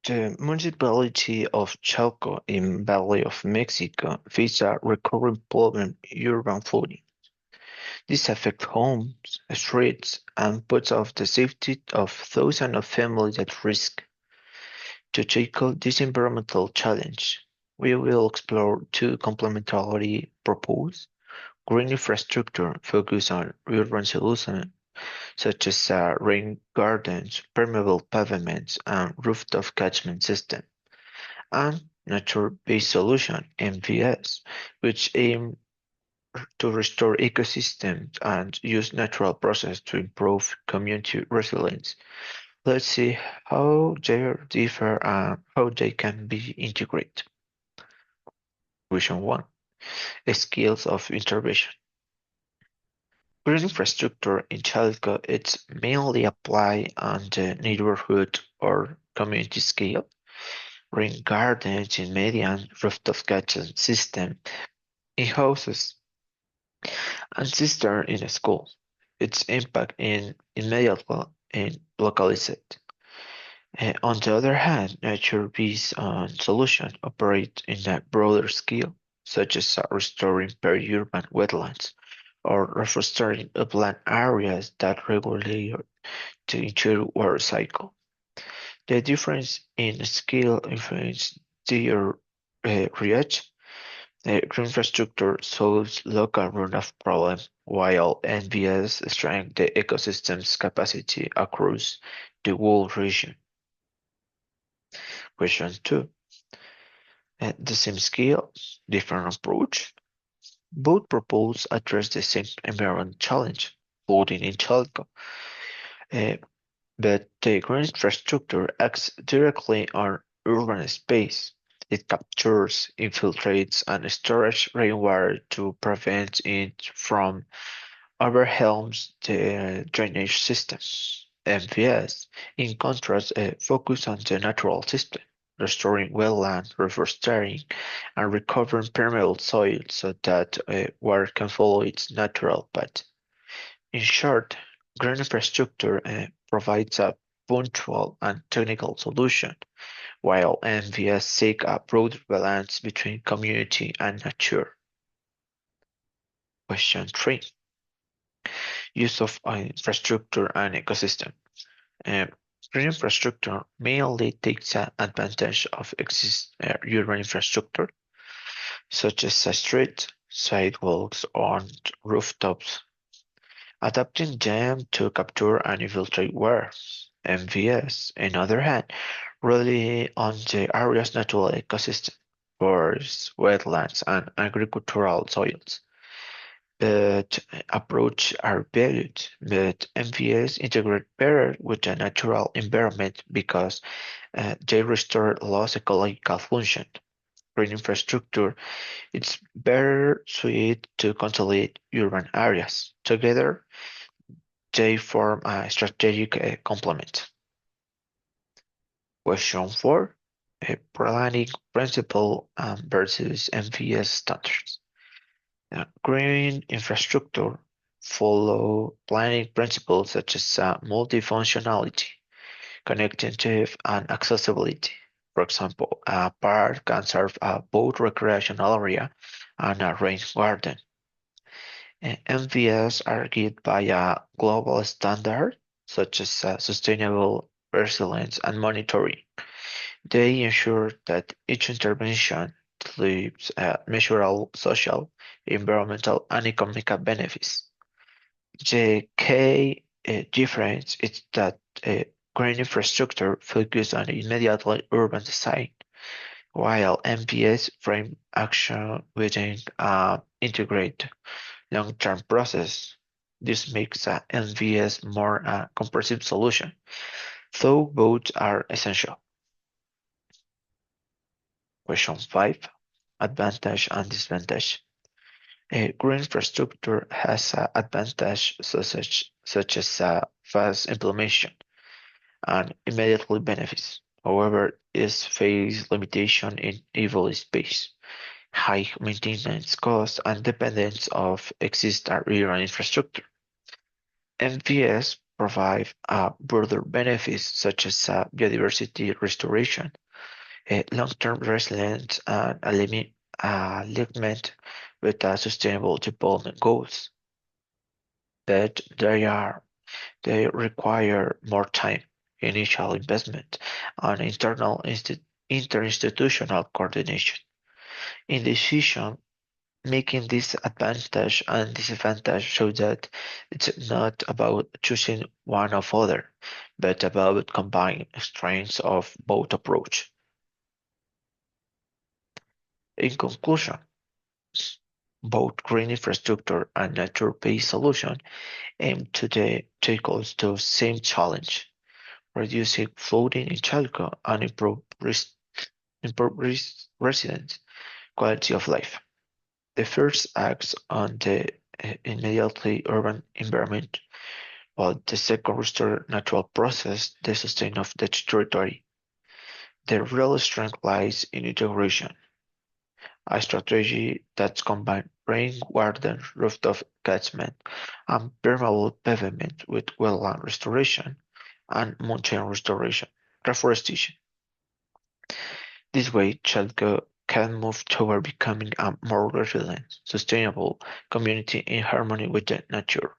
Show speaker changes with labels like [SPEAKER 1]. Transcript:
[SPEAKER 1] The municipality of Chalco in Valley of Mexico faces a recurring problem: urban flooding. This affects homes, streets, and puts the safety of thousands of families at risk. To tackle this environmental challenge, we will explore two complementary proposals: green infrastructure focused on urban solutions such as rain gardens, permeable pavements, and rooftop catchment systems, and nature-based solutions (NBS), which aim to restore ecosystems and use natural processes to improve community resilience. Let's see how they differ and how they can be integrated. Question 1. Skills of intervention. Green infrastructure in Chalco is mainly applied on the neighborhood or community scale. Rain gardens in median, rooftop kitchen system in houses, and cistern in a school. Its impact is immediate and localized. On the other hand, nature-based solutions operate in a broader scale, such as restoring peri-urban wetlands or reforesting upland areas that regulate the interior water cycle. The difference in scale influences their reach. Green infrastructure solves local runoff problems, while NBS strengthens the ecosystem's capacity across the whole region. Question 2. At the same scale, different approach. Both proposals address the same environment challenge, flooding in Chalco, uh, but the green infrastructure acts directly on urban space. It captures, infiltrates, and stores rainwater to prevent it from overwhelming the drainage system. MVS, in contrast, focus on the natural system, restoring wetlands, reforesting, and recovering permeable soil so that water can follow its natural path. In short, green infrastructure provides a punctual and technical solution, while MVS seeks a broader balance between community and nature. Question 3. Use of infrastructure and ecosystem. Uh, Green infrastructure mainly takes advantage of existing urban infrastructure, such as streets, sidewalks, or rooftops, adapting them to capture and infiltrate water. MVS, on the other hand, rely on the area's natural ecosystem, forests, wetlands, and agricultural soils. Both approaches are valued, but MVS integrate better with the natural environment because they restore lost ecological function. Green infrastructure is better suited to consolidate urban areas. Together, they form a strategic complement. Question 4. Planning principle versus MVS standards. Green infrastructure follow planning principles such as multifunctionality, connectivity, and accessibility. For example, a park can serve both recreational area and a rain garden. MVS are guided by a global standard such as sustainable resilience and monitoring. They ensure that each intervention delivers measurable social, environmental, and economic benefits. The key difference is that green infrastructure focuses on immediately urban design, while MPS frame action within integrated long-term process. This makes MVS more comprehensive solution, though both are essential. Question 5. Advantage and disadvantage. Green infrastructure has advantages such as fast implementation and immediately benefits. However, it faces limitation in evil space, high maintenance costs, and dependence of existing urban infrastructure. MPS provide broader benefits such as biodiversity restoration, long-term resilience, and alignment with sustainable development goals. But they require more time, initial investment, and interinstitutional coordination. In decision making, this advantage and disadvantage show that it's not about choosing one or other, but about combining strengths of both approach. In conclusion, both green infrastructure and nature-based solutions aim to tackle the same challenge: reducing flooding in Chalco and improve residents' quality of life. The first acts on the immediately urban environment, while the second restores natural process the sustain of the territory. The real strength lies in integration, a strategy that combines rainwater rooftop catchment and permeable pavement with wetland restoration and mountain reforestation. This way, Chalco can move toward becoming a more resilient, sustainable community in harmony with the nature.